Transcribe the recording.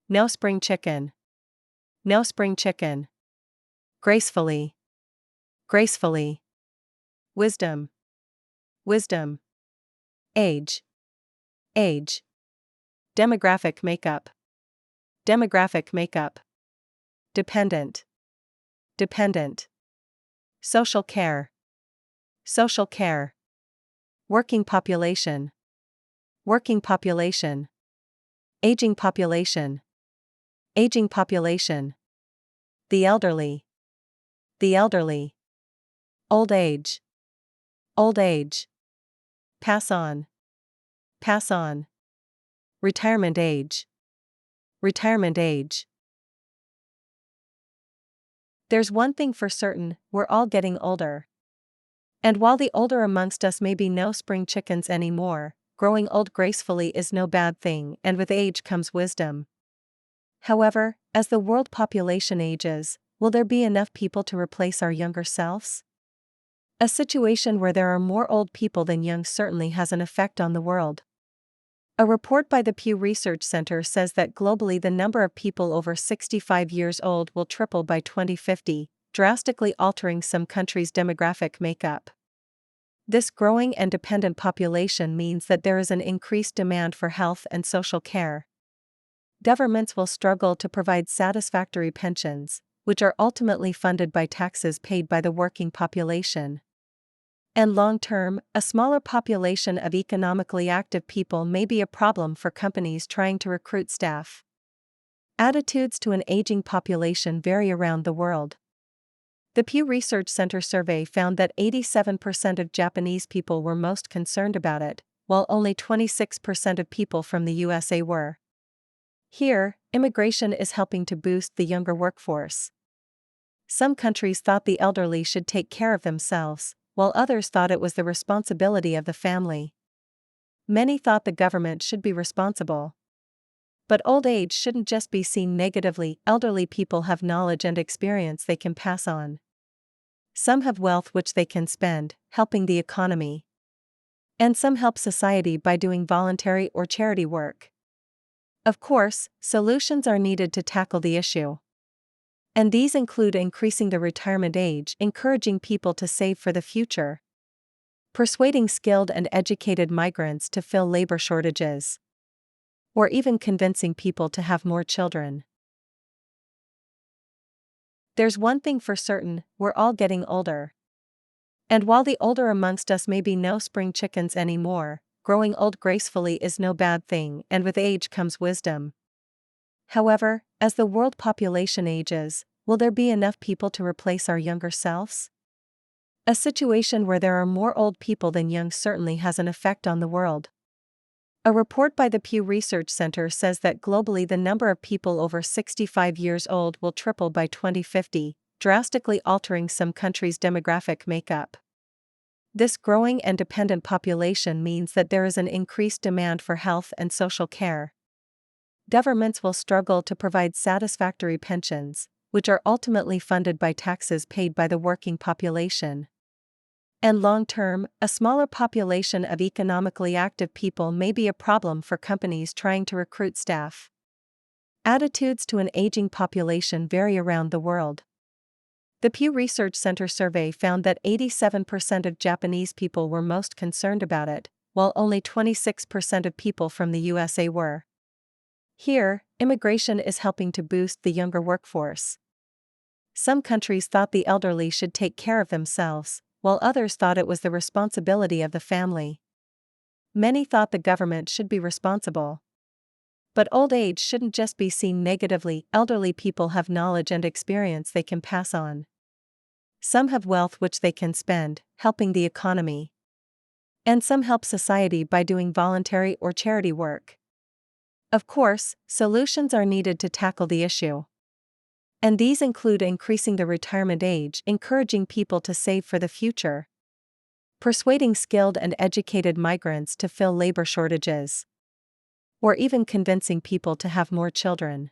No spring chicken. No spring chicken. Gracefully. Gracefully. Wisdom. Wisdom. Age. Age. Demographic makeup. Demographic makeup. Dependent. Dependent. Social care. Social care. Working population. Working population. Aging population. Aging population. The elderly. The elderly. Old age. Old age. Pass on. Pass on. Retirement age. Retirement age. There's one thing for certain, we're all getting older. And while the older amongst us may be no spring chickens anymore, growing old gracefully is no bad thing, and with age comes wisdom. However, as the world population ages, will there be enough people to replace our younger selves? A situation where there are more old people than young certainly has an effect on the world. A report by the Pew Research Center says that globally the number of people over 65 years old will triple by 2050, drastically altering some countries' demographic makeup. This growing and dependent population means that there is an increased demand for health and social care. Governments will struggle to provide satisfactory pensions, which are ultimately funded by taxes paid by the working population. And long-term, a smaller population of economically active people may be a problem for companies trying to recruit staff. Attitudes to an aging population vary around the world. The Pew Research Center survey found that 87% of Japanese people were most concerned about it, while only 26% of people from the USA were. Here, immigration is helping to boost the younger workforce. Some countries thought the elderly should take care of themselves, while others thought it was the responsibility of the family. Many thought the government should be responsible. But old age shouldn't just be seen negatively. Elderly people have knowledge and experience they can pass on. Some have wealth which they can spend, helping the economy. And some help society by doing voluntary or charity work. Of course, solutions are needed to tackle the issue. And these include increasing the retirement age, encouraging people to save for the future, persuading skilled and educated migrants to fill labor shortages, or even convincing people to have more children. There's one thing for certain, we're all getting older. And while the older amongst us may be no spring chickens anymore, growing old gracefully is no bad thing, and with age comes wisdom. However, as the world population ages, will there be enough people to replace our younger selves? A situation where there are more old people than young certainly has an effect on the world. A report by the Pew Research Center says that globally the number of people over 65 years old will triple by 2050, drastically altering some countries' demographic makeup. This growing and dependent population means that there is an increased demand for health and social care. Governments will struggle to provide satisfactory pensions, which are ultimately funded by taxes paid by the working population. And long-term, a smaller population of economically active people may be a problem for companies trying to recruit staff. Attitudes to an aging population vary around the world. The Pew Research Center survey found that 87% of Japanese people were most concerned about it, while only 26% of people from the USA were. Here, immigration is helping to boost the younger workforce. Some countries thought the elderly should take care of themselves, while others thought it was the responsibility of the family. Many thought the government should be responsible. But old age shouldn't just be seen negatively. Elderly people have knowledge and experience they can pass on. Some have wealth which they can spend, helping the economy. And some help society by doing voluntary or charity work. Of course, solutions are needed to tackle the issue. And these include increasing the retirement age, encouraging people to save for the future, persuading skilled and educated migrants to fill labor shortages, or even convincing people to have more children.